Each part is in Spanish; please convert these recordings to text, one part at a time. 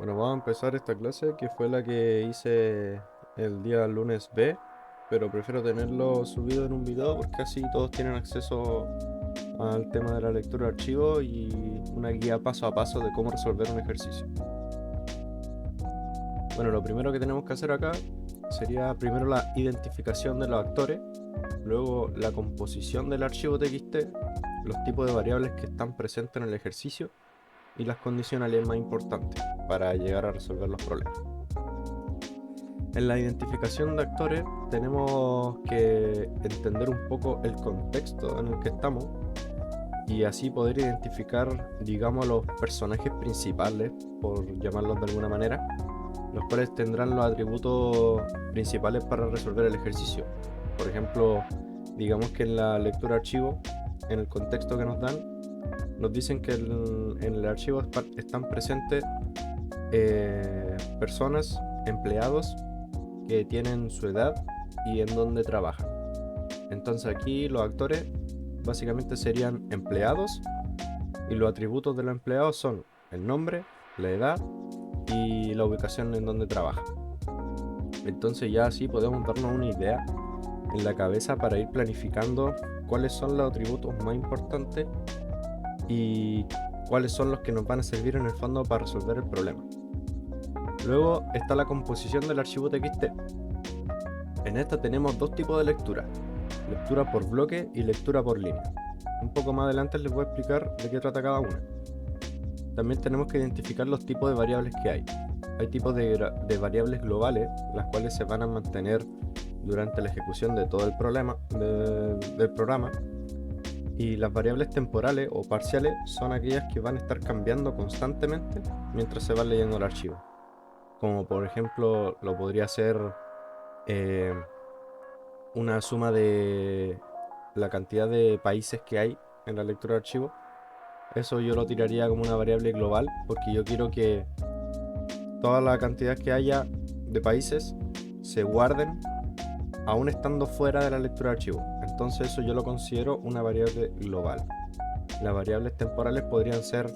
Bueno, vamos a empezar esta clase que fue la que hice el día lunes B, pero prefiero tenerlo subido en un video porque así todos tienen acceso al tema de la lectura de archivos y una guía paso a paso de cómo resolver un ejercicio. Bueno, lo primero que tenemos que hacer acá sería primero la identificación de los actores, luego la composición del archivo TXT, los tipos de variables que están presentes en el ejercicio y las condicionales más importantes para llegar a resolver los problemas. En la identificación de actores tenemos que entender un poco el contexto en el que estamos y así poder identificar, digamos, los personajes principales, por llamarlos de alguna manera, los cuales tendrán los atributos principales para resolver el ejercicio. Por ejemplo, digamos que en la lectura de archivo, en el contexto que nos dan, nos dicen que en el archivo están presentes personas, empleados que tienen su edad y en dónde trabajan. Entonces aquí los actores básicamente serían empleados y los atributos de los empleados son el nombre, la edad y la ubicación en donde trabajan. Entonces ya así podemos darnos una idea en la cabeza para ir planificando cuáles son los atributos más importantes y cuáles son los que nos van a servir en el fondo para resolver el problema. Luego está la composición del archivo TXT. En esta tenemos dos tipos de lectura: lectura por bloque y lectura por línea. Un poco más adelante les voy a explicar de qué trata cada una. También tenemos que identificar los tipos de variables que hay. Hay tipos de variables globales, las cuales se van a mantener durante la ejecución de todo el del programa. Y las variables temporales o parciales son aquellas que van a estar cambiando constantemente mientras se va leyendo el archivo. Como por ejemplo lo podría ser eh, una suma de la cantidad de países que hay en la lectura de archivo. Eso yo lo tiraría como una variable global porque yo quiero que toda la cantidad que haya de países se guarden aún estando fuera de la lectura de archivo. Entonces eso yo lo considero una variable global. Las variables temporales podrían ser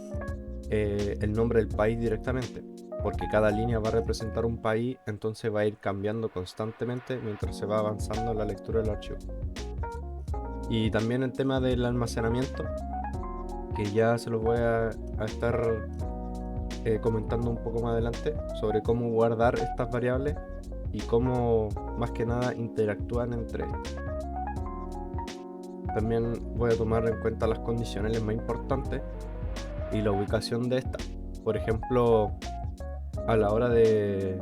el nombre del país directamente, porque cada línea va a representar un país, entonces va a ir cambiando constantemente mientras se va avanzando en la lectura del archivo. Y también el tema del almacenamiento, que ya se los voy a estar comentando un poco más adelante sobre cómo guardar estas variables y cómo más que nada interactúan entre ellas. También voy a tomar en cuenta las condicionales más importantes y la ubicación de estas. Por ejemplo, a la hora de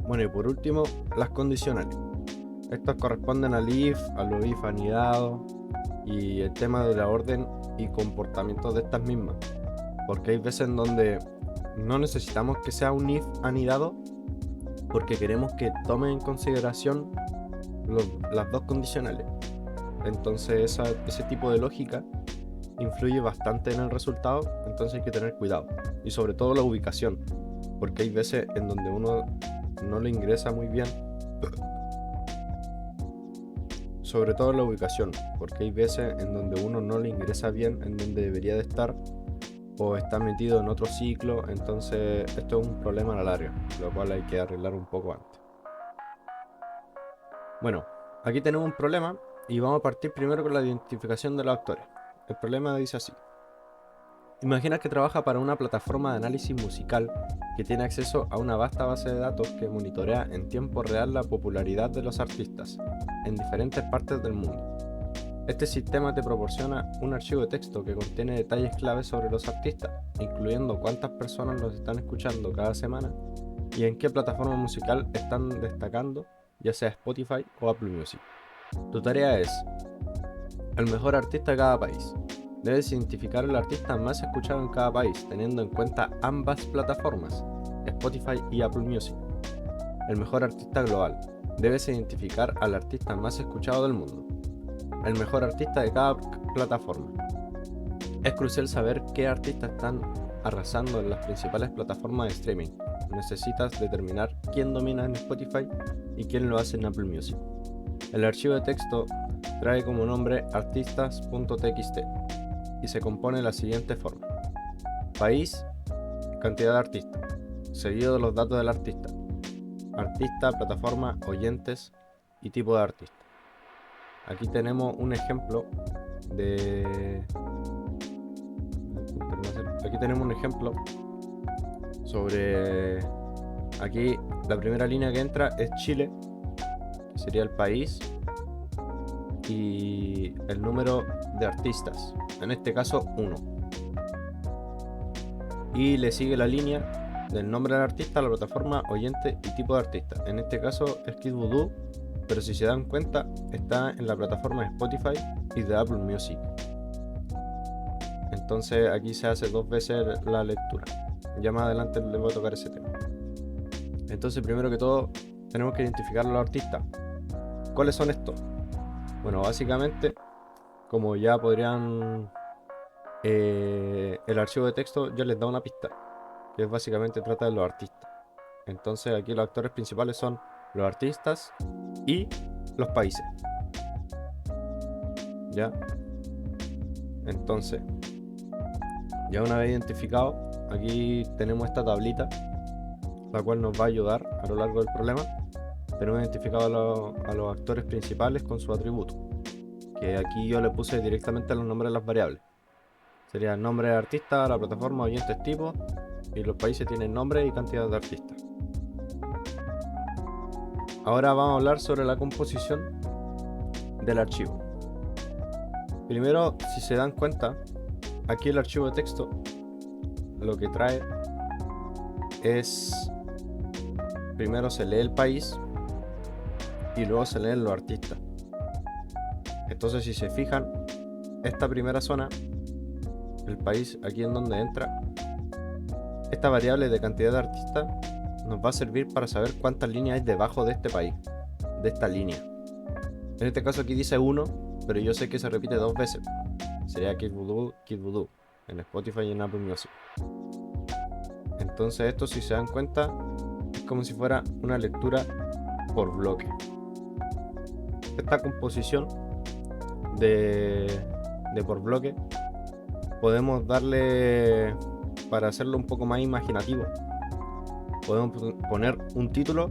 bueno, y por último, las condicionales. Estas corresponden al if, a los if anidados y el tema de la orden y comportamientos de estas mismas. Porque hay veces en donde no necesitamos que sea un if anidado porque queremos que tome en consideración las dos condicionales. Entonces ese tipo de lógica influye bastante en el resultado, entonces hay que tener cuidado. Y sobre todo la ubicación, porque hay veces en donde uno no lo ingresa muy bien. Sobre todo la ubicación, porque hay veces en donde uno no le ingresa bien en donde debería de estar o está metido en otro ciclo, entonces esto es un problema a la larga, lo cual hay que arreglar un poco antes. Bueno, aquí tenemos un problema y vamos a partir primero con la identificación de los actores. El problema dice así: imagina que trabaja para una plataforma de análisis musical que tiene acceso a una vasta base de datos que monitorea en tiempo real la popularidad de los artistas en diferentes partes del mundo. Este sistema te proporciona un archivo de texto que contiene detalles claves sobre los artistas, incluyendo cuántas personas los están escuchando cada semana y en qué plataforma musical están destacando, ya sea Spotify o Apple Music. Tu tarea es: el mejor artista de cada país. Debes identificar el artista más escuchado en cada país, teniendo en cuenta ambas plataformas, Spotify y Apple Music. El mejor artista global. Debes identificar al artista más escuchado del mundo. El mejor artista de cada plataforma. Es crucial saber qué artistas están arrasando en las principales plataformas de streaming. Necesitas determinar quién domina en Spotify y quién lo hace en Apple Music. El archivo de texto trae como nombre artistas.txt y se compone de la siguiente forma: país, cantidad de artistas, seguido de los datos del artista, plataforma, oyentes y tipo de artista. Aquí tenemos un ejemplo sobre... Aquí la primera línea que entra es Chile, que sería el país, y el número de artistas, en este caso 1. Y le sigue la línea del nombre del artista, la plataforma, oyente y tipo de artista. En este caso es Kid Voodoo, pero si se dan cuenta está en la plataforma de Spotify y de Apple Music. Entonces aquí se hace 2 veces la lectura. Ya más adelante les voy a tocar ese tema. Entonces, primero que todo, tenemos que identificar a los artistas. ¿Cuáles son estos? Bueno, básicamente, como ya podrían... el archivo de texto ya les da una pista, que básicamente trata de los artistas. Entonces aquí los actores principales son los artistas y los países. ¿Ya? Entonces, ya una vez identificado, aquí tenemos esta tablita, la cual nos va a ayudar a lo largo del problema. Tenemos identificado a los actores principales con su atributo, que aquí yo le puse directamente los nombres de las variables. Sería el nombre de artista, la plataforma, oyentes, tipo, y los países tienen nombre y cantidad de artistas. Ahora vamos a hablar sobre la composición del archivo. Primero, si se dan cuenta, aquí el archivo de texto lo que trae es... Primero se lee el país y luego se leen los artistas. Entonces, si se fijan, esta primera zona, el país, aquí en donde entra, esta variable de cantidad de artistas nos va a servir para saber cuántas líneas hay debajo de este país, de esta línea. En este caso aquí dice 1, pero yo sé que se repite 2 veces. Sería Kid Voodoo, en Spotify y en Apple Music. Entonces esto, si se dan cuenta, es como si fuera una lectura por bloque. Esta composición de por bloque podemos darle, para hacerlo un poco más imaginativo, podemos poner un título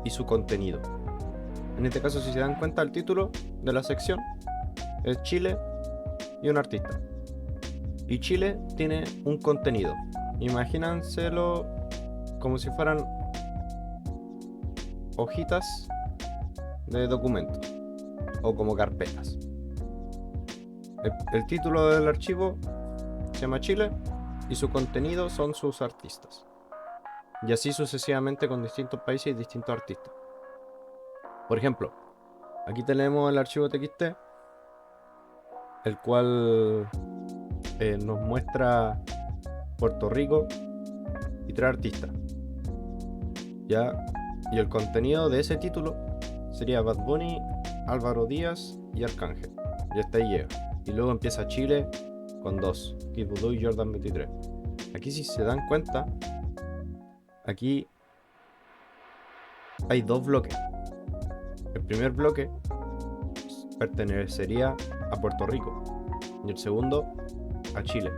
y su contenido. En este caso, si se dan cuenta, el título de la sección es Chile y un artista. Y Chile tiene un contenido. Imagínenselo como si fueran hojitas de documentos o como carpetas. El título del archivo se llama Chile y su contenido son sus artistas. Y así sucesivamente con distintos países y distintos artistas. Por ejemplo, aquí tenemos el archivo TXT, el cual nos muestra Puerto Rico y 3 artistas. ¿Ya? Y el contenido de ese título sería Bad Bunny, Álvaro Díaz y Arcángel. Y hasta ahí llega. Y luego empieza Chile con 2, Kid Voodoo y Jordan 23. Aquí, si se dan cuenta, aquí hay 2 bloques. El primer bloque pertenecería a Puerto Rico y el segundo a Chile.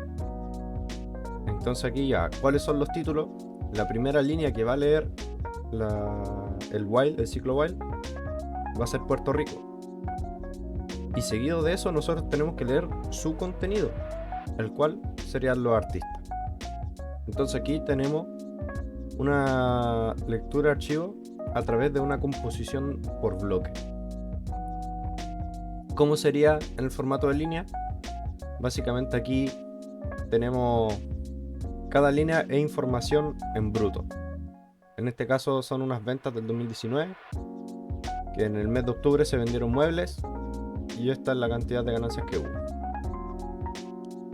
Entonces aquí ya, ¿cuáles son los títulos? La primera línea que va a leer el ciclo while, va a ser Puerto Rico. Y seguido de eso nosotros tenemos que leer su contenido, el cual serían los artistas. Entonces aquí tenemos una lectura de archivo a través de una composición por bloque. ¿Cómo sería en el formato de línea? Básicamente aquí tenemos cada línea e información en bruto. En este caso son unas ventas del 2019, que en el mes de octubre se vendieron muebles y esta es la cantidad de ganancias que hubo.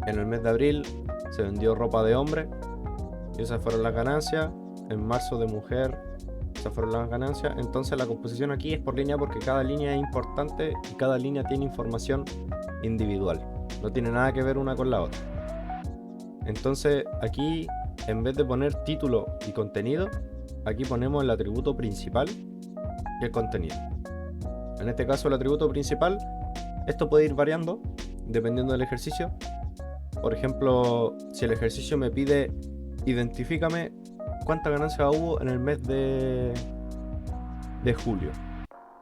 En el mes de abril se vendió ropa de hombre y esas fueron las ganancias. En marzo de mujer, esas fueron las ganancias. Entonces la composición aquí es por línea porque cada línea es importante y cada línea tiene información individual. No tiene nada que ver una con la otra. Entonces aquí, en vez de poner título y contenido, aquí ponemos el atributo principal y el contenido. En este caso el atributo principal, esto puede ir variando dependiendo del ejercicio. Por ejemplo, si el ejercicio me pide identifícame cuánta ganancia hubo en el mes de julio.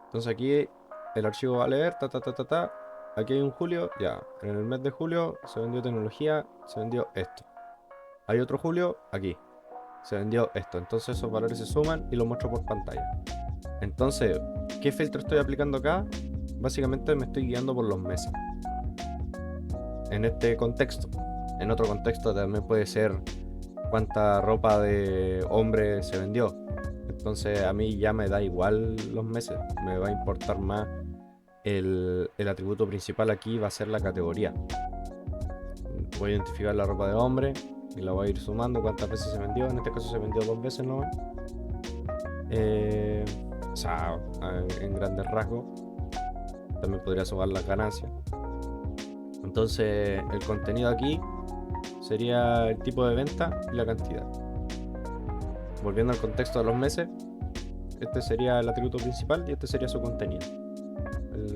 Entonces aquí el archivo va a leer, aquí hay un julio, ya, en el mes de julio se vendió tecnología, se vendió esto. Hay otro julio, aquí, se vendió esto. Entonces esos valores se suman y los muestro por pantalla. Entonces, ¿qué filtro estoy aplicando acá? Básicamente me estoy guiando por los meses. En este contexto. En otro contexto también puede ser cuánta ropa de hombre se vendió. Entonces a mí ya me da igual los meses. Me va a importar más el atributo principal aquí va a ser la categoría. Voy a identificar la ropa de hombre y la voy a ir sumando cuántas veces se vendió. En este caso se vendió 2 veces, ¿no? O sea, en grandes rasgos. También podría sumar las ganancias. Entonces el contenido aquí sería el tipo de venta y la cantidad. Volviendo al contexto de los meses, este sería el atributo principal y este sería su contenido.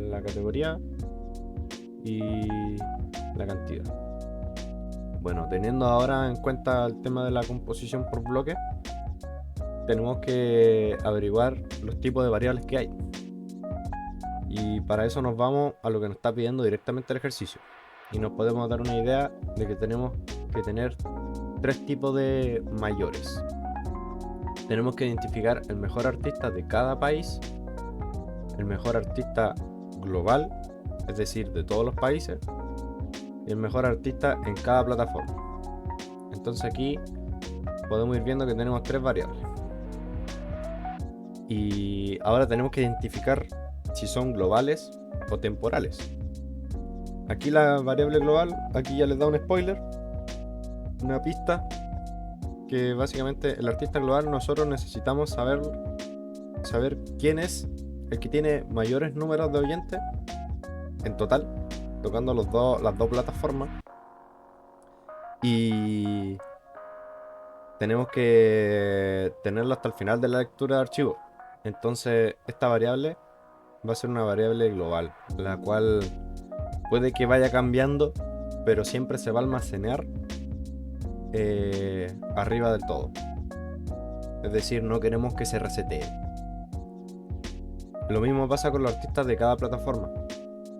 La categoría y la cantidad. Bueno, teniendo ahora en cuenta el tema de la composición por bloque, tenemos que averiguar los tipos de variables que hay. Y para eso nos vamos a lo que nos está pidiendo directamente el ejercicio. Y nos podemos dar una idea de que tenemos que tener 3 tipos de mayores. Tenemos que identificar el mejor artista de cada país, el mejor artista global, es decir, de todos los países, y el mejor artista en cada plataforma. Entonces aquí podemos ir viendo que tenemos 3 variables. Y ahora tenemos que identificar si son globales o temporales. Aquí la variable global, aquí ya les da un spoiler, una pista, que básicamente el artista global nosotros necesitamos saber quién es el que tiene mayores números de oyentes en total, tocando las dos plataformas. Y tenemos que tenerlo hasta el final de la lectura de archivo. Entonces esta variable va a ser una variable global, la cual puede que vaya cambiando, pero siempre se va a almacenar arriba del todo. Es decir, no queremos que se resetee. Lo mismo pasa con los artistas de cada plataforma.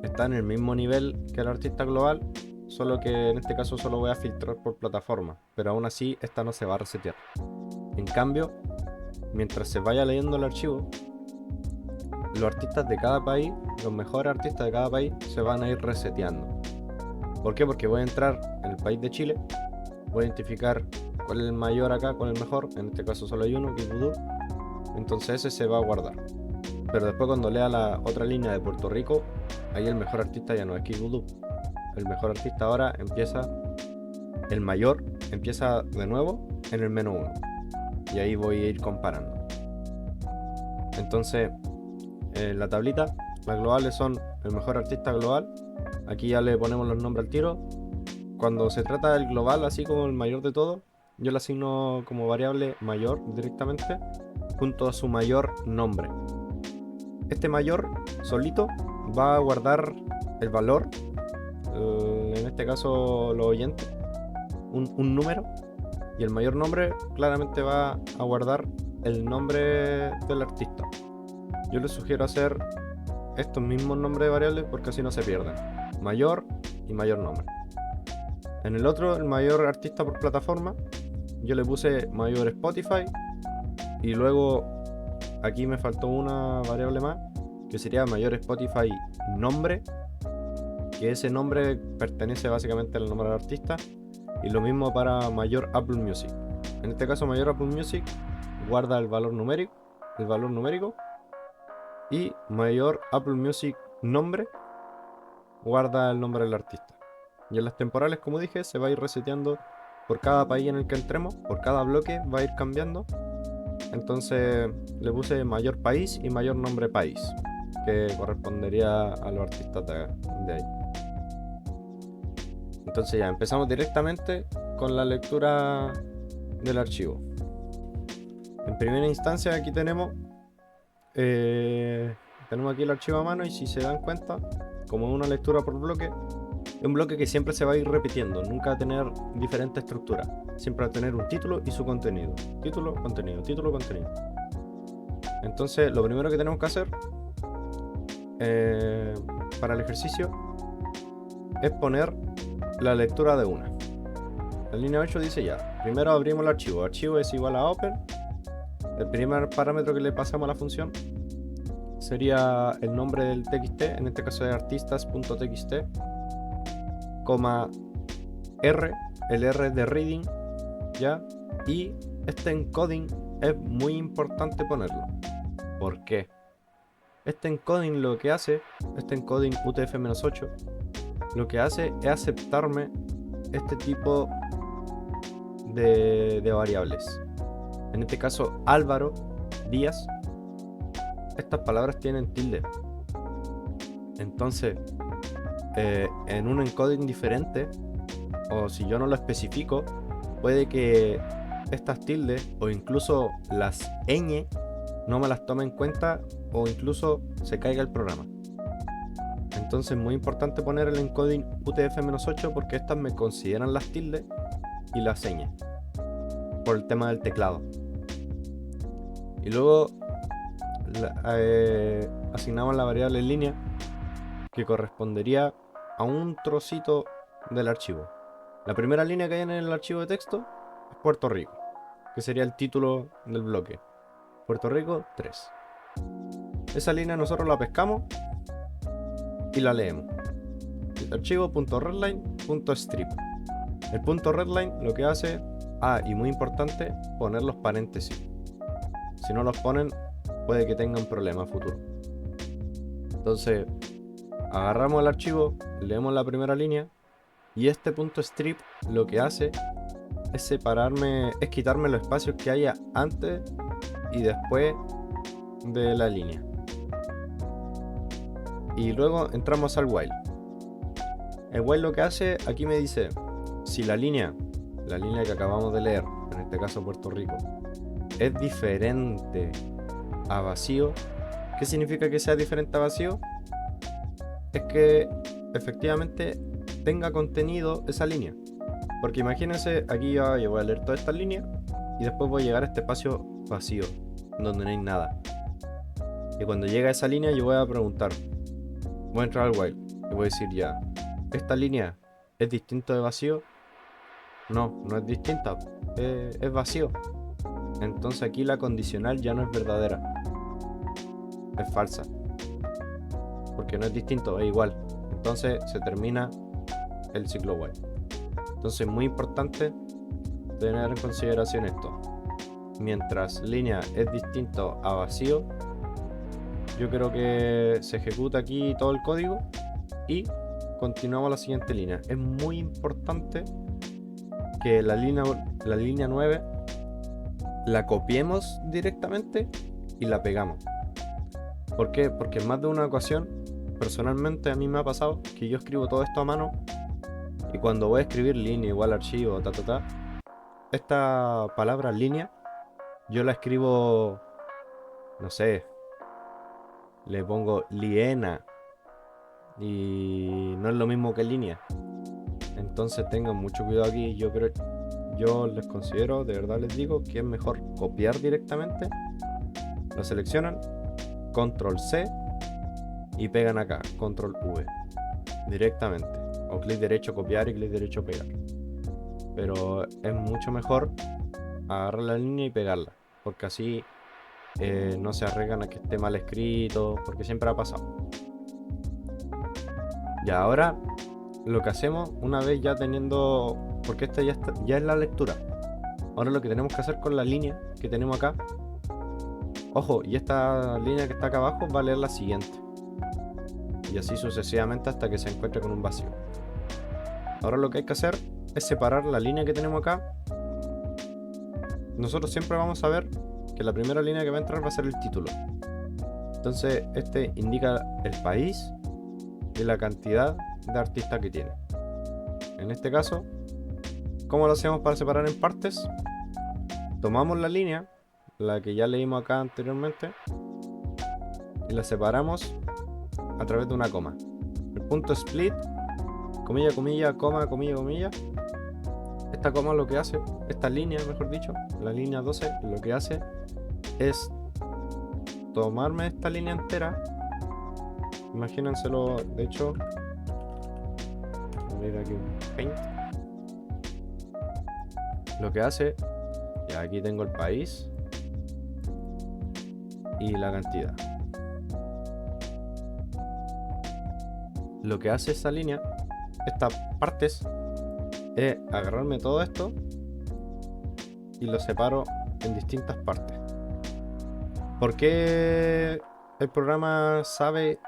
Está en el mismo nivel que el artista global, solo que en este caso solo voy a filtrar por plataforma, pero aún así esta no se va a resetear. En cambio, mientras se vaya leyendo el archivo, los artistas de cada país, los mejores artistas de cada país, se van a ir reseteando. ¿Por qué? Porque voy a entrar en el país de Chile, voy a identificar cuál es el mayor acá, cuál es el mejor, en este caso solo hay uno, que es Voodoo, entonces ese se va a guardar. Pero después cuando lea la otra línea de Puerto Rico, ahí el mejor artista ya no es Kid Voodoo. El mejor artista ahora empieza, el mayor empieza de nuevo en el menos 1. Y ahí voy a ir comparando. Entonces, en la tablita, las globales son el mejor artista global. Aquí ya le ponemos los nombres al tiro. Cuando se trata del global, así como el mayor de todo, yo le asigno como variable mayor directamente, junto a su mayor nombre. Este mayor solito va a guardar el valor, en este caso los oyentes, un número, y el mayor nombre claramente va a guardar el nombre del artista. Yo les sugiero hacer estos mismos nombres de variables porque así no se pierden: mayor y mayor nombre. En el otro, el mayor artista por plataforma, yo le puse mayor Spotify, y luego aquí me faltó una variable más, que sería mayor Spotify nombre, que ese nombre pertenece básicamente al nombre del artista. Y lo mismo para mayor Apple Music. En este caso, mayor Apple Music guarda el valor numérico, y mayor Apple Music nombre guarda el nombre del artista. Y en las temporales, como dije, se va a ir reseteando por cada país en el que entremos, por cada bloque va a ir cambiando. Entonces le puse mayor país y mayor nombre país, que correspondería a los artistas de ahí. Entonces ya empezamos directamente con la lectura del archivo. En primera instancia aquí tenemos aquí el archivo a mano, y si se dan cuenta, como es una lectura por bloque, es un bloque que siempre se va a ir repitiendo, nunca va a tener diferentes estructuras, siempre va a tener un título y su contenido, título, contenido, título, contenido. Entonces lo primero que tenemos que hacer para el ejercicio es poner la lectura de una. La línea 8 dice ya, primero abrimos el archivo, archivo es igual a open. El primer parámetro que le pasamos a la función sería el nombre del txt, en este caso es artistas.txt, coma R, el R de reading, ¿ya? Y este encoding es muy importante ponerlo. ¿Por qué? Este encoding lo que hace, este encoding UTF-8, lo que hace es aceptarme este tipo de variables. En este caso, Álvaro Díaz, estas palabras tienen tilde. Entonces, en un encoding diferente, o si yo no lo especifico, puede que estas tildes o incluso las ñ no me las tome en cuenta, o incluso se caiga el programa. Entonces es muy importante poner el encoding UTF-8 porque estas me consideran las tildes y las ñ por el tema del teclado. Y luego asignamos la variable en línea que correspondería a un trocito del archivo. La primera línea que hay en el archivo de texto es Puerto Rico, que sería el título del bloque. Puerto Rico 3. Esa línea nosotros la pescamos y la leemos. El archivo .readline.strip. El .readline lo que hace, y muy importante, poner los paréntesis. Si no los ponen, puede que tengan problemas futuros. Entonces, agarramos el archivo, leemos la primera línea, y este .strip lo que hace es quitarme los espacios que haya antes y después de la línea. Y luego entramos al while. El while lo que hace, aquí me dice, si la línea que acabamos de leer, en este caso Puerto Rico, es diferente a vacío. ¿Qué significa que sea diferente a vacío? Es que efectivamente tenga contenido esa línea. Porque imagínense, aquí yo voy a leer toda esta línea y después voy a llegar a este espacio vacío, donde no hay nada. Y cuando llega a esa línea yo voy a preguntar, voy a entrar al while y voy a decir ya, ¿esta línea es distinto de vacío? No, no es distinta, es vacío. Entonces aquí la condicional ya no es verdadera, es falsa, porque no es distinto, es igual. Entonces se termina el ciclo while. Entonces muy importante tener en consideración esto. Mientras línea es distinto a vacío, yo creo que se ejecuta aquí todo el código y continuamos a la siguiente línea. Es muy importante que la línea 9 la copiemos directamente y la pegamos. ¿Por qué? Porque en más de una ocasión, personalmente a mí me ha pasado que yo escribo todo esto a mano y cuando voy a escribir línea igual archivo, esta palabra línea, yo la escribo, no sé, le pongo liena y no es lo mismo que línea. Entonces tengan mucho cuidado aquí. Yo les considero, de verdad les digo, que es mejor copiar directamente. Lo seleccionan, control C y pegan acá, control V directamente, o clic derecho copiar y clic derecho pegar. Pero es mucho mejor agarrar la línea y pegarla, porque así no se arriesgan a que esté mal escrito, porque siempre ha pasado. Y ahora lo que hacemos, una vez ya teniendo, porque esta ya es la lectura, ahora lo que tenemos que hacer con la línea que tenemos acá, ojo, y esta línea que está acá abajo va a leer la siguiente, y así sucesivamente hasta que se encuentre con un vacío. Ahora lo que hay que hacer es separar la línea que tenemos acá. Nosotros siempre vamos a ver que la primera línea que va a entrar va a ser el título. Entonces este indica el país y la cantidad de artistas que tiene. En este caso, ¿Cómo lo hacemos para separar en partes? Tomamos la línea, la que ya leímos acá anteriormente, y la separamos a través de una coma. El punto split, comilla, comilla, coma, comilla, comilla. Esta coma lo que hace, esta línea, mejor dicho, la línea 12, lo que hace es tomarme esta línea entera. Imagínenselo, de hecho, voy a ir aquí un paint. Lo que hace, ya aquí tengo el país y la cantidad. Lo que hace esta línea, estas partes, es agarrarme todo esto y lo separo en distintas partes. ¿Por qué el programa sabe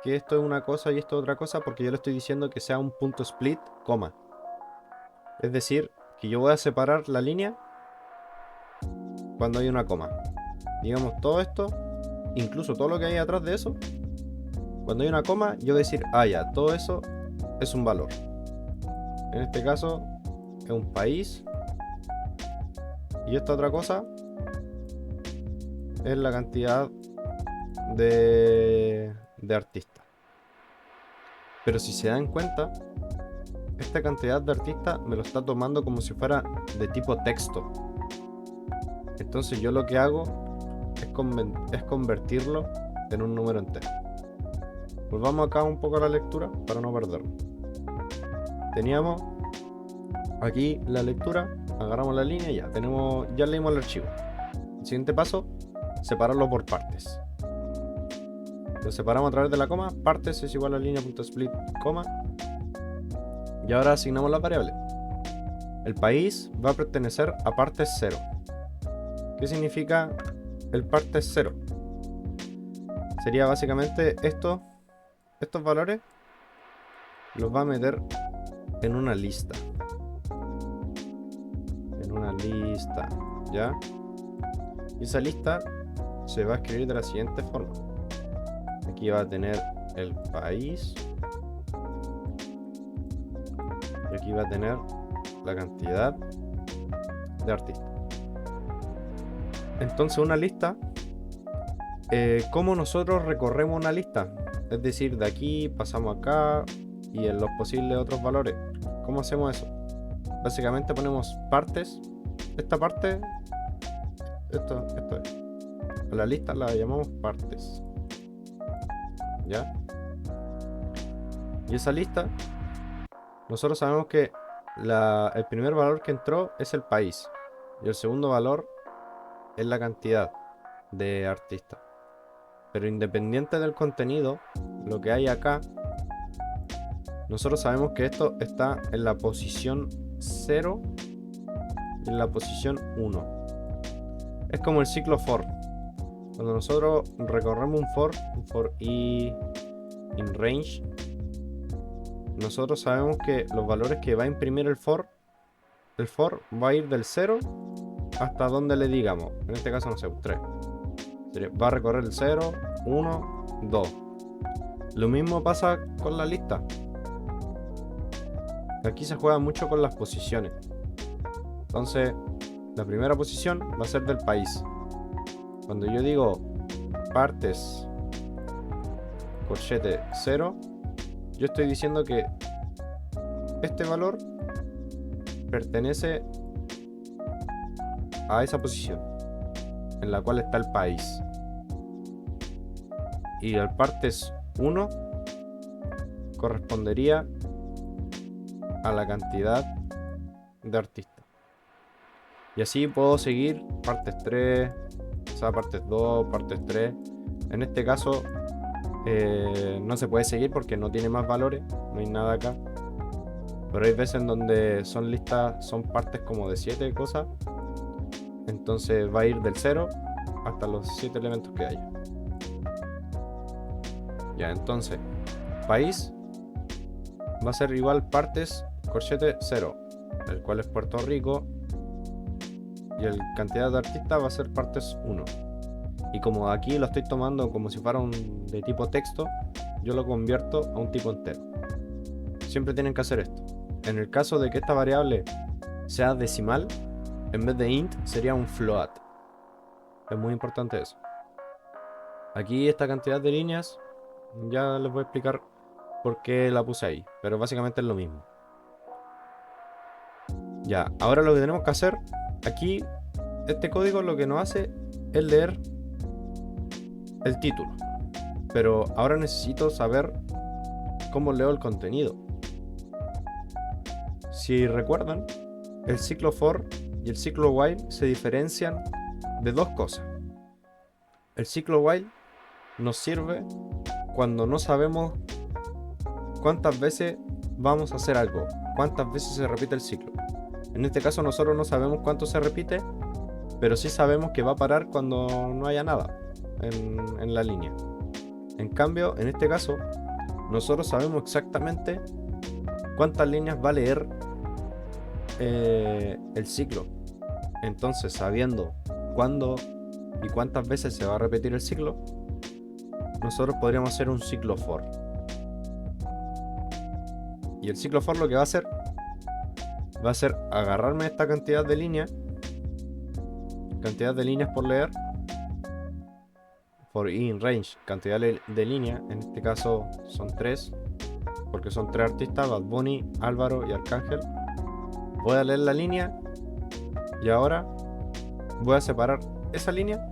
que esto es una cosa y esto es otra cosa? Porque yo le estoy diciendo que sea un punto split, coma. Es decir, que yo voy a separar la línea cuando hay una coma. Digamos, todo esto, incluso todo lo que hay atrás de eso, cuando hay una coma, yo voy a decir, ah, ya, todo eso es un valor. En este caso, es un país. Y esta otra cosa es la cantidad de artistas. Pero si se dan cuenta, esta cantidad de artistas me lo está tomando como si fuera de tipo texto. Entonces yo lo que hago es convertirlo en un número entero. Volvamos acá un poco a la lectura para no perderlo. Teníamos aquí la lectura, agarramos la línea y ya leímos el archivo. El siguiente paso, separarlo por partes. Lo separamos a través de la coma, partes es igual a línea.split, coma. Y ahora asignamos las variables. El país va a pertenecer a partes 0. ¿Qué significa el partes 0? Sería básicamente estos valores los va a meter en una lista. En una lista, ¿ya? Y esa lista se va a escribir de la siguiente forma. Aquí va a tener el país. Y aquí va a tener la cantidad de artistas. Entonces una lista, ¿cómo nosotros recorremos una lista? Es decir, de aquí pasamos acá y en los posibles otros valores. ¿Cómo hacemos eso? Básicamente ponemos partes. Esta parte, esto es. A la lista la llamamos partes. ¿Ya? Y esa lista, nosotros sabemos que el primer valor que entró es el país. Y el segundo valor es la cantidad de artistas. Pero independiente del contenido, lo que hay acá, nosotros sabemos que esto está en la posición 0 y en la posición 1. Es como el ciclo for. Cuando nosotros recorremos un for i in range, nosotros sabemos que los valores que va a imprimir el for va a ir del 0 hasta donde le digamos. En este caso, no sé, 3. Va a recorrer el 0, 1, 2. Lo mismo pasa con la lista. Aquí se juega mucho con las posiciones. Entonces, la primera posición va a ser del país. Cuando yo digo partes corchete 0, yo estoy diciendo que este valor pertenece a esa posición en la cual está el país. Y el partes 1 correspondería a la cantidad de artistas. Y así puedo seguir partes 3, o sea, partes 2, partes 3. En este caso no se puede seguir porque no tiene más valores, no hay nada acá. Pero hay veces en donde son listas, son partes como de 7 cosas. Entonces va a ir del 0 hasta los 7 elementos que haya. Ya, entonces país va a ser igual partes corchete 0, el cual es Puerto Rico. Y el cantidad de artistas va a ser partes 1. Y como aquí lo estoy tomando como si fuera de tipo texto, yo lo convierto a un tipo entero. Siempre tienen que hacer esto. En el caso de que esta variable sea decimal, en vez de int sería un float. Es muy importante eso. Aquí esta cantidad de líneas, ya les voy a explicar por qué la puse ahí, pero básicamente es lo mismo. Ya, ahora lo que tenemos que hacer, aquí, este código lo que nos hace es leer el título. Pero ahora necesito saber cómo leo el contenido. Si recuerdan, el ciclo for y el ciclo while se diferencian de dos cosas. El ciclo while nos sirve cuando no sabemos cuántas veces vamos a hacer algo, cuántas veces se repite el ciclo. En este caso nosotros no sabemos cuánto se repite, pero sí sabemos que va a parar cuando no haya nada en la línea. En cambio, en este caso, nosotros sabemos exactamente cuántas líneas va a leer el ciclo. Entonces, sabiendo cuándo y cuántas veces se va a repetir el ciclo, nosotros podríamos hacer un ciclo for. Y el ciclo for lo que va a ser agarrarme esta cantidad de líneas por leer, for in range, cantidad de líneas, en este caso son 3, porque son 3 artistas, Bad Bunny, Álvaro y Arcángel. Voy a leer la línea y ahora voy a separar esa línea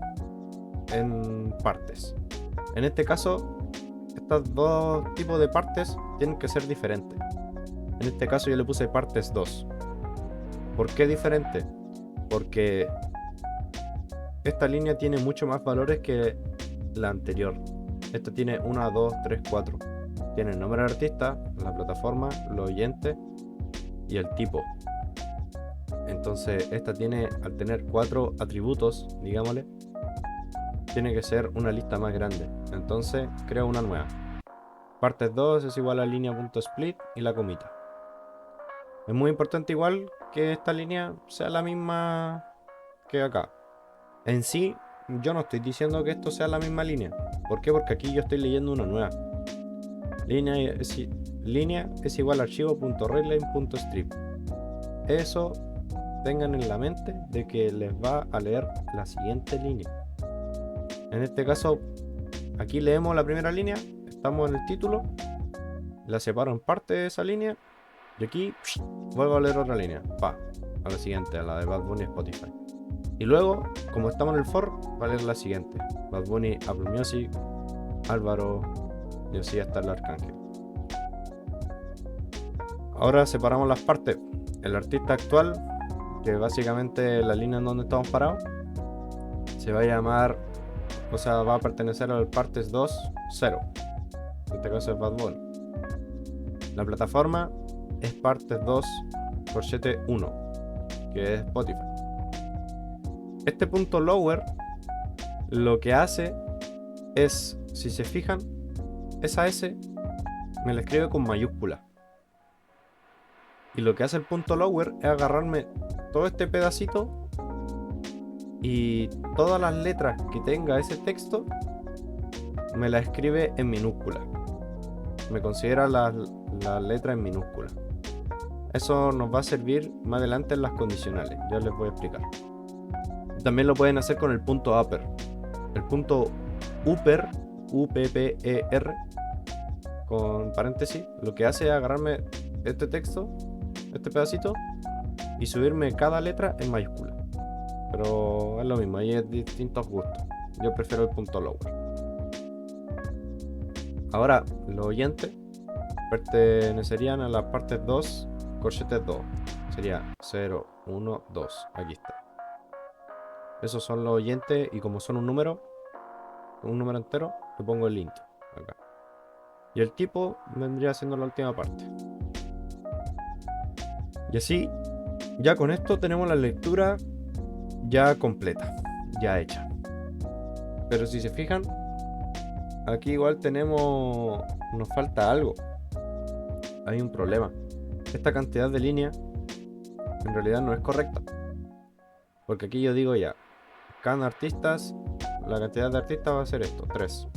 en partes. En este caso, estos dos tipos de partes tienen que ser diferentes. En este caso yo le puse partes 2. ¿Por qué diferente? Porque esta línea tiene mucho más valores que la anterior. Esta tiene 1, 2, 3, 4. Tiene el nombre del artista, la plataforma, los oyentes y el tipo. Entonces esta tiene, al tener 4 atributos, digámosle, tiene que ser una lista más grande. Entonces creo una nueva. Partes 2 es igual a línea.split y la comita. Es muy importante igual que esta línea sea la misma que acá. En sí, yo no estoy diciendo que esto sea la misma línea. ¿Por qué? Porque aquí yo estoy leyendo una nueva. Línea es igual a archivo.readline.strip. Eso tengan en la mente de que les va a leer la siguiente línea. En este caso, aquí leemos la primera línea, estamos en el título, la separo en parte de esa línea y aquí vuelvo a leer otra línea, a la siguiente, a la de Bad Bunny Spotify. Y luego, como estamos en el for, va a leer la siguiente, Bad Bunny Apple Music, Álvaro y así hasta el Arcángel. Ahora separamos las partes. El artista actual, que básicamente la línea en donde estamos parados, se va a llamar, o sea, va a pertenecer al partes 2, 0. En este caso es Bad Bunny. La plataforma es partes 2, corchete 1, que es Spotify. Este punto lower lo que hace es, si se fijan, esa S me la escribe con mayúscula. Y lo que hace el punto lower es agarrarme todo este pedacito y todas las letras que tenga ese texto me la escribe en minúscula. Me considera las letras en minúscula. Eso nos va a servir más adelante en las condicionales. Ya les voy a explicar. También lo pueden hacer con el punto upper. El punto upper, upper, con paréntesis, lo que hace es agarrarme este texto, este pedacito, y subirme cada letra en mayúscula. Pero es lo mismo, ahí es distintos gustos. Yo prefiero el punto lower. Ahora, los oyentes pertenecerían a las partes 2, corchetes 2. Sería 0, 1, 2. Aquí está. Esos son los oyentes y como son un número entero, le pongo el int acá. Y el tipo vendría siendo la última parte. Y así, ya con esto tenemos la lectura ya completa, ya hecha. Pero si se fijan, aquí igual nos falta algo. Hay un problema. Esta cantidad de líneas en realidad no es correcta. Porque aquí yo digo ya, cada artistas, la cantidad de artistas va a ser esto, 3.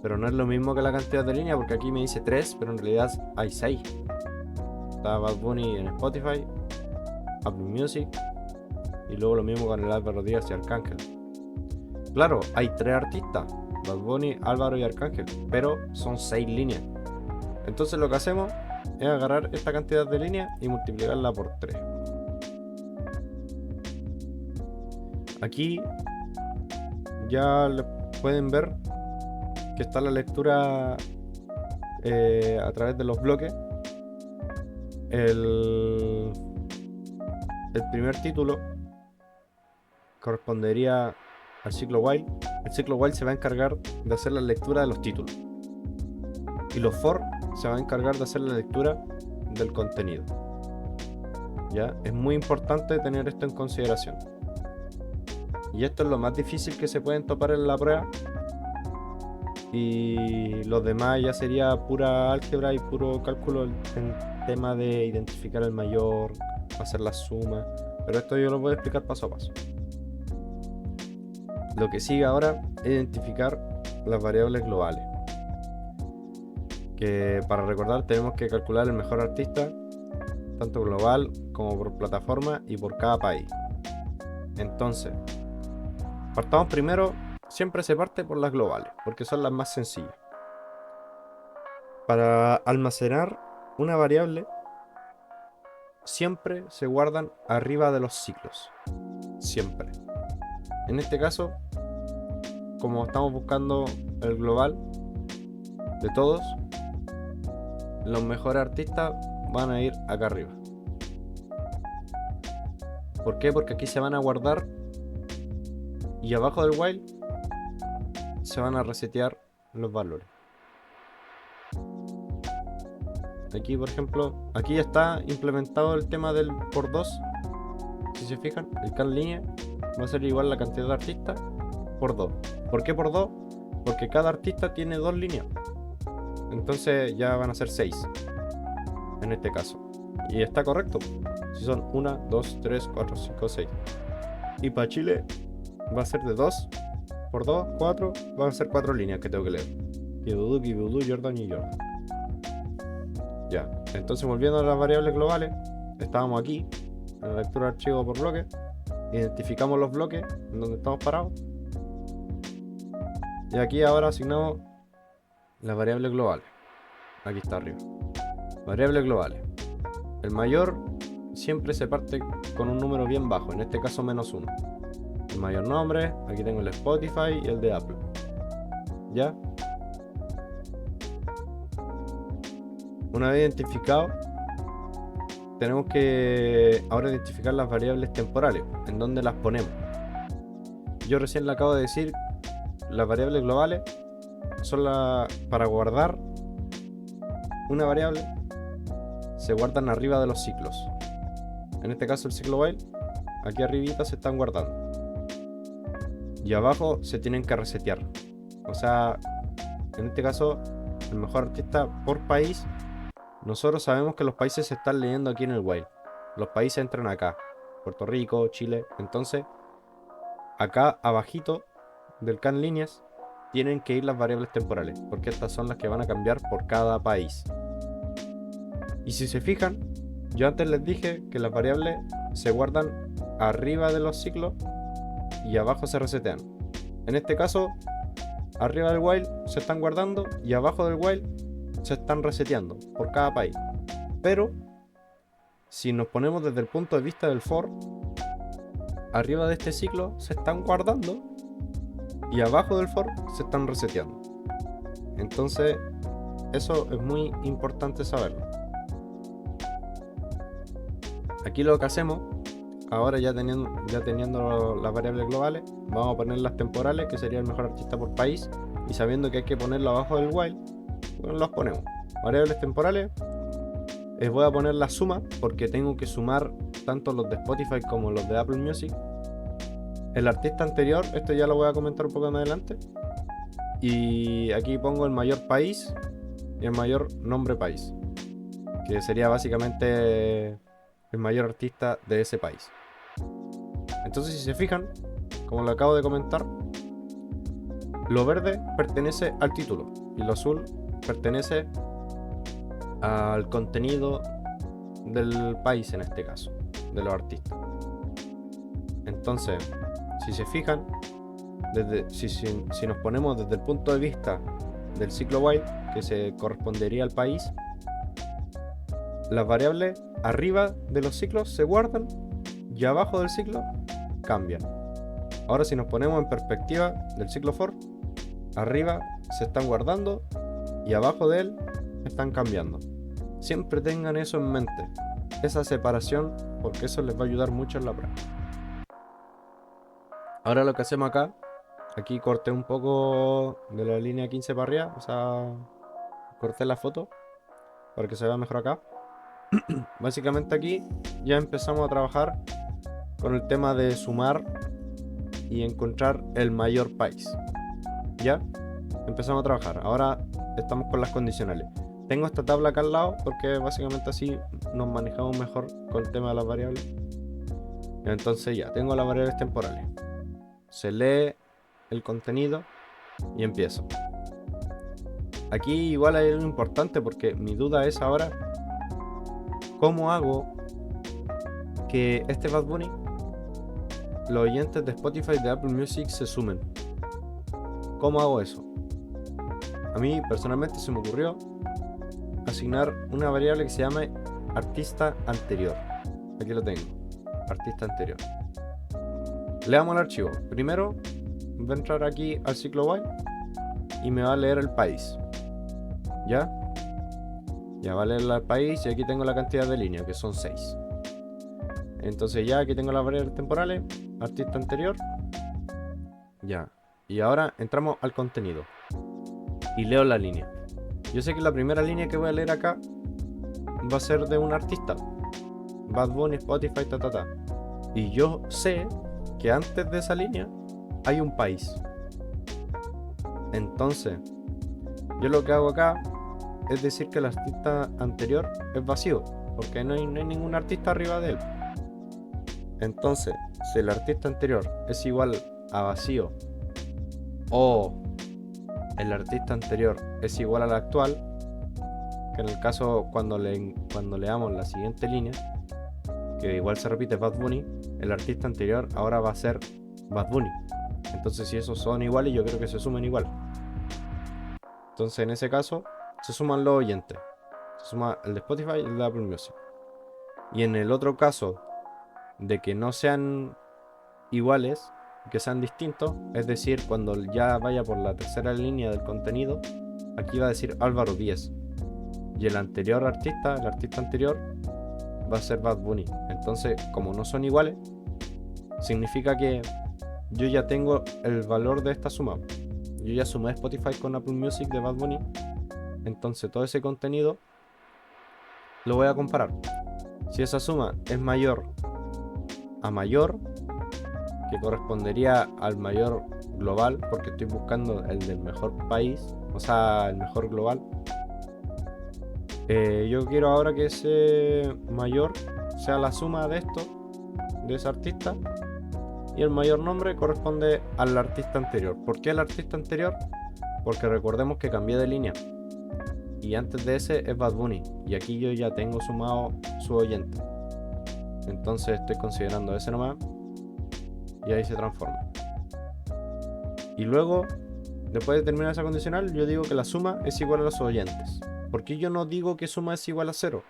Pero no es lo mismo que la cantidad de líneas, porque aquí me dice 3, pero en realidad hay 6. Está Bad Bunny en Spotify, Apple Music, y luego lo mismo con el Álvaro Díaz y Arcángel. Claro, hay 3 artistas, Bad Bunny, Álvaro y Arcángel, pero son 6 líneas. Entonces lo que hacemos es agarrar esta cantidad de líneas y multiplicarla por 3. Aquí ya pueden ver que está la lectura a través de los bloques. El primer título correspondería al ciclo while. El ciclo while se va a encargar de hacer la lectura de los títulos, y los for se va a encargar de hacer la lectura del contenido. ¿Ya? Es muy importante tener esto en consideración. Y esto es lo más difícil que se pueden topar en la prueba. Y los demás ya sería pura álgebra y puro cálculo en tema de identificar el mayor, hacer las sumas. Pero esto yo lo voy a explicar paso a paso. Lo que sigue ahora es identificar las variables globales. Que para recordar tenemos que calcular el mejor artista, tanto global como por plataforma y por cada país. Entonces, partamos primero, siempre se parte por las globales, porque son las más sencillas. Para almacenar una variable, siempre se guardan arriba de los ciclos. Siempre. En este caso, como estamos buscando el global de todos, los mejores artistas van a ir acá arriba. ¿Por qué? Porque aquí se van a guardar y abajo del while se van a resetear los valores. Aquí, por ejemplo, aquí ya está implementado el tema del por 2. Si se fijan, el can línea va a ser igual la cantidad de artistas por 2. ¿Por qué por 2? Porque cada artista tiene 2 líneas. Entonces ya van a ser 6 en este caso. Y está correcto. Si son 1, 2, 3, 4, 5, 6. Y para Chile va a ser de 2 por 2, 4. Van a ser 4 líneas que tengo que leer. Kibudu, Jordan y Jordan. Ya, entonces volviendo a las variables globales, estábamos aquí en la lectura de archivo por bloque. Identificamos los bloques en donde estamos parados. Y aquí ahora asignamos las variables globales. Aquí está arriba. Variables globales. El mayor siempre se parte con un número bien bajo, en este caso -1. El mayor nombre, aquí tengo el Spotify y el de Apple. ¿Ya? Una vez identificado, tenemos que ahora identificar las variables temporales, en donde las ponemos. Yo recién le acabo de decir, las variables globales son para guardar una variable, se guardan arriba de los ciclos. En este caso el ciclo while, aquí arribita se están guardando. Y abajo se tienen que resetear. O sea, en este caso, el mejor artista por país. Nosotros sabemos que los países se están leyendo aquí en el while. Los países entran acá. Puerto Rico, Chile. Entonces, acá abajito del can líneas tienen que ir las variables temporales, porque estas son las que van a cambiar por cada país. Y si se fijan, yo antes les dije que las variables se guardan arriba de los ciclos y abajo se resetean. En este caso, arriba del while se están guardando y abajo del while se están reseteando por cada país. Pero si nos ponemos desde el punto de vista del for, arriba de este ciclo se están guardando y abajo del for se están reseteando. Entonces eso es muy importante saberlo. Aquí lo que hacemos ahora, ya teniendo las variables globales, vamos a poner las temporales, que sería el mejor artista por país, y sabiendo que hay que ponerlo abajo del while, bueno, las ponemos. Variables temporales, voy a poner la suma, porque tengo que sumar tanto los de Spotify como los de Apple Music. El artista anterior, esto ya lo voy a comentar un poco más adelante. Y aquí pongo el mayor país y el mayor nombre país, que sería básicamente el mayor artista de ese país. Entonces, si se fijan, como lo acabo de comentar, lo verde pertenece al título y lo azul pertenece al contenido del país en este caso. de los artistas. Entonces, si se fijan, si nos ponemos desde el punto de vista del ciclo while, que se correspondería al país, las variables arriba de los ciclos se guardan y abajo del ciclo cambian. Ahora si nos ponemos en perspectiva del ciclo for, arriba se están guardando y abajo de él están cambiando. Siempre tengan eso en mente, esa separación, porque eso les va a ayudar mucho en la práctica. Ahora lo que hacemos acá, aquí corté un poco de la línea 15 para arriba, o sea, corté la foto para que se vea mejor acá. Básicamente aquí ya empezamos a trabajar con el tema de sumar y encontrar el mayor país. ¿Ya? Empezamos a trabajar. Ahora estamos con las condicionales. Tengo esta tabla acá al lado porque básicamente así nos manejamos mejor con el tema de las variables. Entonces ya, tengo las variables temporales. Se lee el contenido y empiezo. Aquí igual hay algo importante porque mi duda es ahora ¿cómo hago que este Bad Bunny, los oyentes de Spotify y de Apple Music se sumen? ¿Cómo hago eso? A mí personalmente se me ocurrió asignar una variable que se llame artista anterior. Aquí lo tengo, artista anterior. Le damos al archivo. Primero voy a entrar aquí al ciclo while y me va a leer el país. ¿Ya? Ya va a leer el país y aquí tengo la cantidad de líneas, que son 6. Entonces ya aquí tengo las variables temporales, artista anterior. Ya. Y ahora entramos al contenido y leo la línea. Yo sé que la primera línea que voy a leer acá va a ser de un artista, Bad Bunny, Spotify, ta. Y yo sé que antes de esa línea hay un país. Entonces, yo lo que hago acá es decir que el artista anterior es vacío, porque no hay ningún artista arriba de él. Entonces, si el artista anterior es igual a vacío o el artista anterior es igual al actual, que en el caso cuando leamos la siguiente línea, que igual se repite Bad Bunny, el artista anterior ahora va a ser Bad Bunny. Entonces si esos son iguales, yo creo que se sumen igual. Entonces en ese caso se suman los oyentes, se suma el de Spotify y el de Apple Music. Y en el otro caso de que no sean iguales, que sean distintos, es decir, cuando ya vaya por la tercera línea del contenido, aquí va a decir Álvaro Díez y el anterior artista, el artista anterior, va a ser Bad Bunny. Entonces, como no son iguales, significa que yo ya tengo el valor de esta suma. Yo ya sumé Spotify con Apple Music de Bad Bunny, entonces todo ese contenido lo voy a comparar. Si esa suma es mayor a mayor, que correspondería al mayor global, porque estoy buscando el del mejor país, o sea, el mejor global. Yo quiero ahora que ese mayor sea la suma de esto, de ese artista, y el mayor nombre corresponde al artista anterior. ¿Por qué el artista anterior? Porque recordemos que cambié de línea y antes de ese es Bad Bunny y aquí yo ya tengo sumado su oyente, entonces estoy considerando ese nomás y ahí se transforma. Y luego, después de terminar esa condicional, yo digo que la suma es igual a los oyentes. ¿Por qué yo no digo que suma es igual a 0?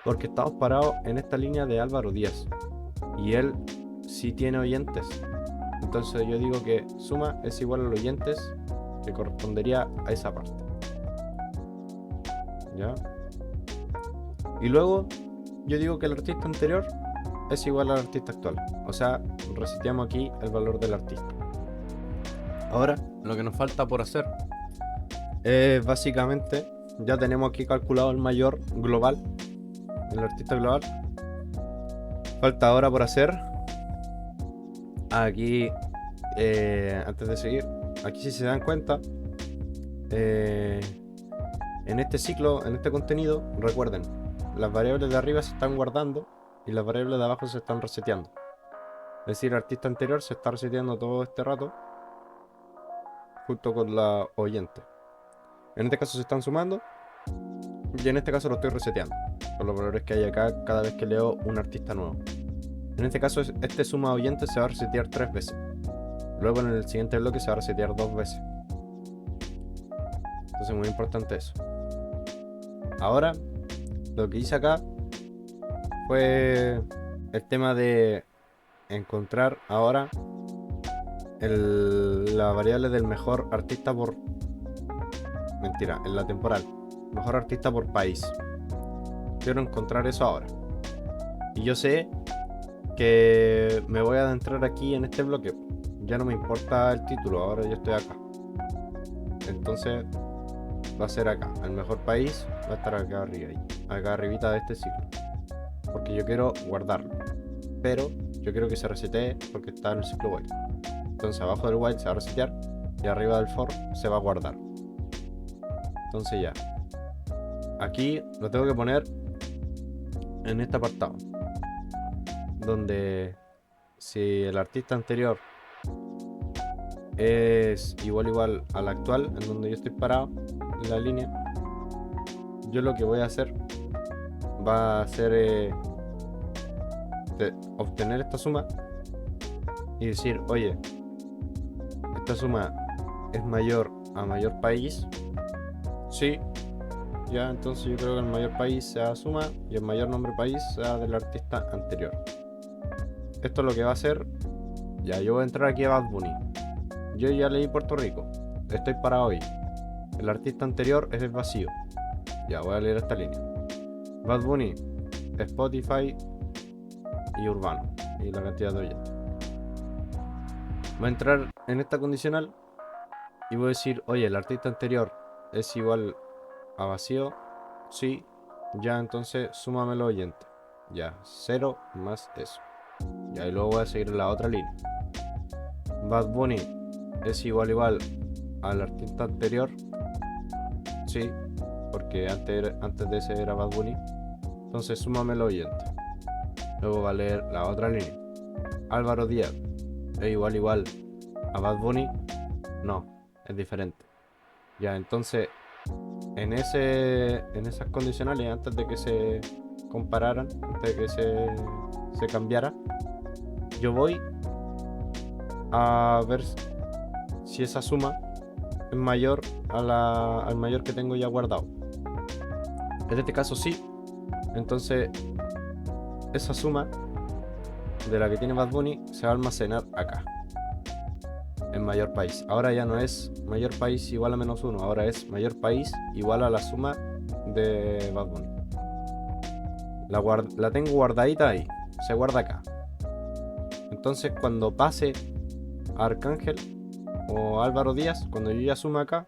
Porque estamos parados en esta línea de Álvaro Díaz y él sí tiene oyentes. Entonces yo digo que suma es igual a los oyentes, que correspondería a esa parte. ¿Ya? Y luego yo digo que el artista anterior es igual al artista actual. O sea, reseteamos aquí el valor del artista. Ahora, lo que nos falta por hacer es básicamente, ya tenemos aquí calculado el mayor global, el artista global. Falta ahora por hacer, aquí, antes de seguir, aquí si se dan cuenta, en este ciclo, en este contenido, recuerden, las variables de arriba se están guardando y las variables de abajo se están reseteando. Es decir, el artista anterior se está reseteando todo este rato junto con la oyente. En este caso se están sumando Y en este caso lo estoy reseteando con los valores que hay acá cada vez que leo un artista nuevo. En este caso este suma oyentes se va a resetear 3 veces. Luego en el siguiente bloque se va a resetear 2 veces. Entonces muy importante eso. Ahora lo que hice acá fue el tema de encontrar ahora la variable del mejor artista por... Mentira, en la temporal. Mejor artista por país. Quiero encontrar eso ahora. Y yo sé que me voy a adentrar aquí en este bloque. Ya no me importa el título, ahora yo estoy acá. Entonces va a ser acá. El mejor país va a estar acá arriba, acá arribita de este ciclo. Porque yo quiero guardarlo. Pero yo quiero que se resetee porque está en el ciclo while. Entonces abajo del while se va a resetear y arriba del for se va a guardar. Entonces ya. Aquí lo tengo que poner en este apartado. Donde si el artista anterior es igual al actual, en donde yo estoy parado en la línea, yo lo que voy a hacer va a ser obtener esta suma y decir, oye, esta suma es mayor a mayor país. Sí, ya, entonces yo creo que el mayor país sea suma y el mayor nombre país sea del artista anterior. Esto es lo que va a hacer. Ya, yo voy a entrar aquí a Bad Bunny. Yo ya leí Puerto Rico, estoy parado ahí. El artista anterior es el vacío. Ya, voy a leer esta línea. Bad Bunny, Spotify y Urbano. Y la cantidad de oyentes. Voy a entrar en esta condicional y voy a decir, oye, el artista anterior es igual a vacío. Sí, ya, entonces súmame los oyentes. Ya, 0 más eso. Ya, y luego voy a seguir la otra línea. Bad Bunny es igual al artista anterior. Sí, porque antes de ese era Bad Bunny. Entonces súmame los oyentes. Luego va a leer la otra línea. Álvaro Díaz es igual a Bad Bunny. No, es diferente. Ya, entonces en esas condicionales, antes de que se compararan, antes de que se cambiara, yo voy a ver si esa suma es mayor al mayor que tengo ya guardado. En este caso sí. Entonces esa suma de la que tiene Bad Bunny se va a almacenar acá en mayor país. Ahora ya no es mayor país igual a -1, ahora es mayor país igual a la suma de Bad Bunny. La tengo guardadita ahí, se guarda acá. Entonces cuando pase a Arcángel o Álvaro Díaz, cuando yo ya suma acá,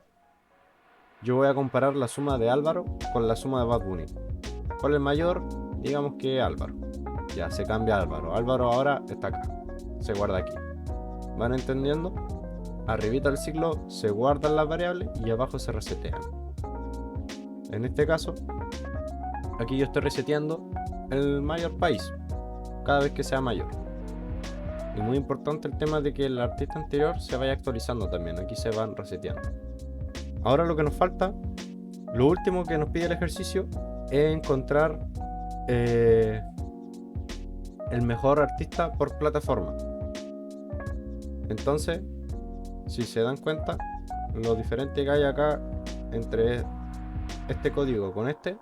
yo voy a comparar la suma de Álvaro con la suma de Bad Bunny. ¿Cuál es mayor? Digamos que Álvaro. Ya, se cambia a Álvaro. Álvaro ahora está acá, se guarda aquí. ¿Van entendiendo? Arribita del ciclo se guardan las variables y abajo se resetean. En este caso, aquí yo estoy reseteando el mayor país cada vez que sea mayor. Y muy importante el tema de que el artista anterior se vaya actualizando también. Aquí se van reseteando. Ahora lo que nos falta, lo último que nos pide el ejercicio, es encontrar el mejor artista por plataforma. Entonces, si se dan cuenta, lo diferente que hay acá entre este código con este,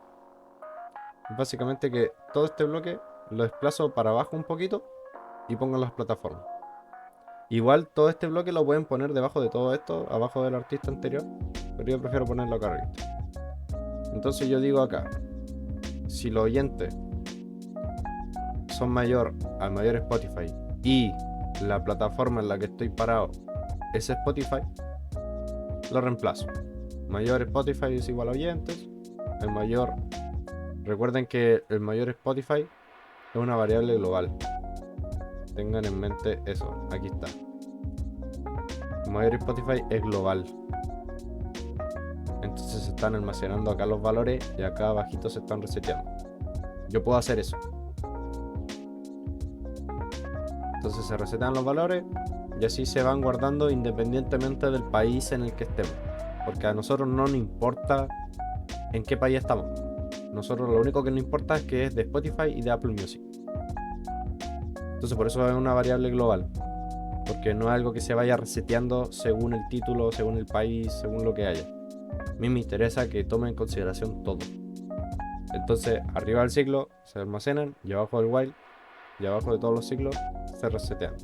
básicamente que todo este bloque lo desplazo para abajo un poquito y pongo las plataformas. Igual todo este bloque lo pueden poner debajo de todo esto, abajo del artista anterior, pero yo prefiero ponerlo acá arriba. Entonces yo digo acá, si los oyentes son mayor al mayor Spotify y la plataforma en la que estoy parado es Spotify, lo reemplazo. Mayor Spotify es igual a oyentes. El mayor, recuerden que el mayor Spotify es una variable global. Tengan en mente eso, aquí está. El mayor Spotify es global. Entonces se están almacenando acá los valores y acá abajito se están reseteando. Yo puedo hacer eso. Entonces se resetean los valores y así se van guardando independientemente del país en el que estemos. Porque a nosotros no nos importa en qué país estamos. Nosotros lo único que nos importa es que es de Spotify y de Apple Music. Entonces por eso es una variable global, porque no es algo que se vaya reseteando según el título, según el país, según lo que haya. A mí me interesa que tome en consideración todo. Entonces arriba del ciclo se almacenan y abajo del while y abajo de todos los ciclos se resetean.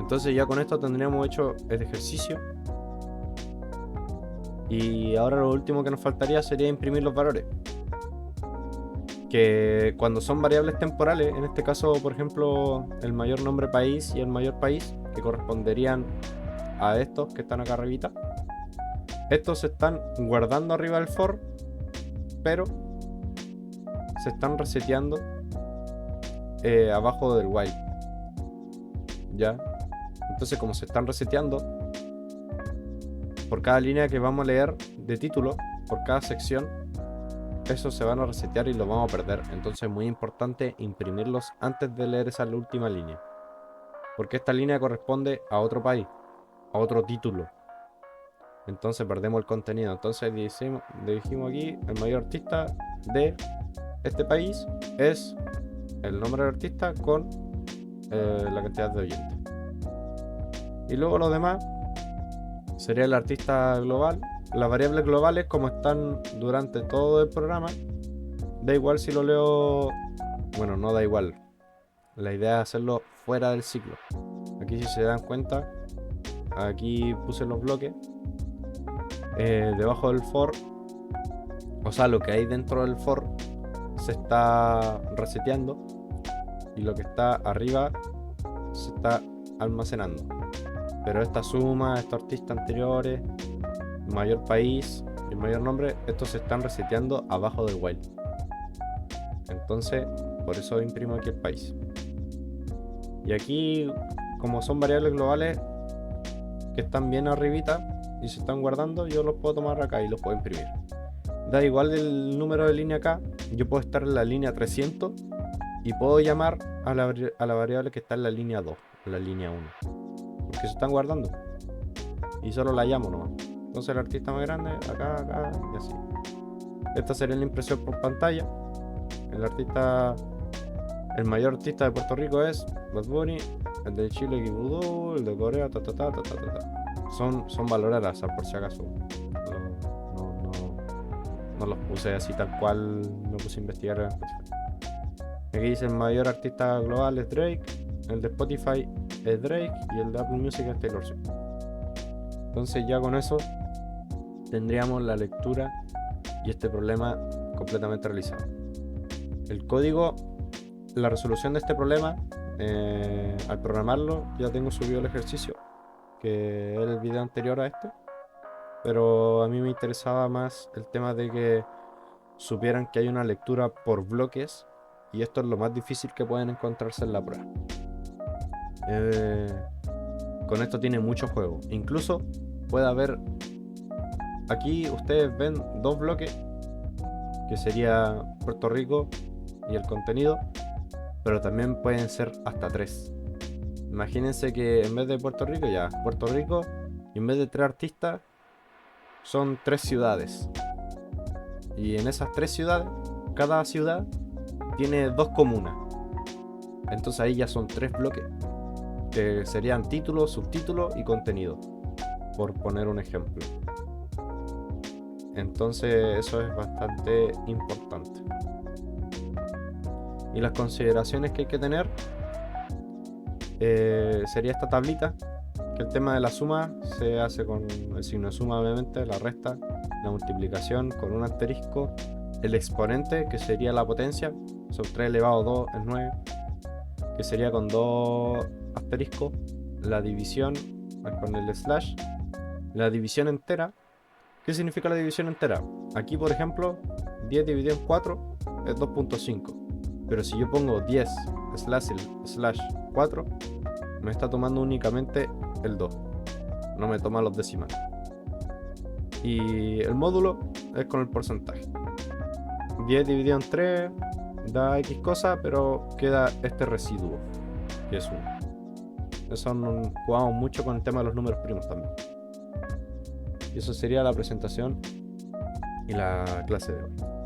Entonces ya con esto tendríamos hecho el ejercicio. Y ahora lo último que nos faltaría sería imprimir los valores. Que cuando son variables temporales, en este caso por ejemplo el mayor nombre país y el mayor país, que corresponderían a estos que están acá arribita, estos se están guardando arriba del for, pero se están reseteando abajo del while. ¿Ya? Entonces como se están reseteando, por cada línea que vamos a leer de título, por cada sección, esos se van a resetear y los vamos a perder. Entonces es muy importante imprimirlos antes de leer esa última línea, porque esta línea corresponde a otro país, a otro título. Entonces perdemos el contenido. Entonces dijimos aquí, el mayor artista de este país es el nombre del artista con la cantidad de oyentes. Y luego los demás sería el artista global. Las variables globales, como están durante todo el programa, da igual si lo leo. Bueno, no da igual. La idea es hacerlo fuera del ciclo. Aquí, si se dan cuenta, aquí puse los bloques. Debajo del for, o sea, lo que hay dentro del for se está reseteando y lo que está arriba se está almacenando. Pero esta suma, estos artistas anteriores, mayor país y mayor nombre, estos se están reseteando abajo del while. Entonces, por eso imprimo aquí el país. Y aquí, como son variables globales que están bien arribita y se están guardando, yo los puedo tomar acá y los puedo imprimir. Da igual el número de línea acá, yo puedo estar en la línea 300 y puedo llamar a la variable que está en la línea 2, en la línea 1, porque se están guardando y solo la llamo nomás. Entonces el artista más grande, acá y así. Esta sería la impresión por pantalla. El mayor artista de Puerto Rico es Bad Bunny, el de Chile Kibudú, el de Corea, Son valores al azar, por si acaso. No los puse así tal cual, me puse a investigar en Spotify. Aquí dice el mayor artista global es Drake, el de Spotify es Drake y el de Apple Music es Taylor Swift. Entonces ya con eso tendríamos la lectura y este problema completamente realizado. El código, la resolución de este problema, al programarlo ya tengo subido el ejercicio, que era el video anterior a este, pero a mí me interesaba más el tema de que supieran que hay una lectura por bloques y esto es lo más difícil que pueden encontrarse en la prueba. Con esto tiene mucho juego. Incluso puede haber, aquí ustedes ven dos bloques, que sería Puerto Rico y el contenido, pero también pueden ser hasta 3. Imagínense que en vez de Puerto Rico, y en vez de 3 artistas, son 3 ciudades. Y en esas 3 ciudades, cada ciudad tiene 2 comunas. Entonces ahí ya son 3 bloques, que serían título, subtítulo y contenido, por poner un ejemplo. Entonces eso es bastante importante. Y las consideraciones que hay que tener sería esta tablita, que el tema de la suma se hace con el signo de suma, obviamente, la resta, la multiplicación con un asterisco, el exponente, que sería la potencia, son 3 elevado a 2 es 9, que sería con 2 asteriscos, la división con el slash, la división entera. ¿Qué significa la división entera? Aquí, por ejemplo, 10 dividido en 4 es 2.5, pero si yo pongo 10 slash 4, me está tomando únicamente el 2, no me toma los decimales. Y el módulo es con el porcentaje. 10 dividido en 3 da X cosa, pero queda este residuo, que es 1. Eso jugamos mucho con el tema de los números primos también. Y eso sería la presentación y la clase de hoy.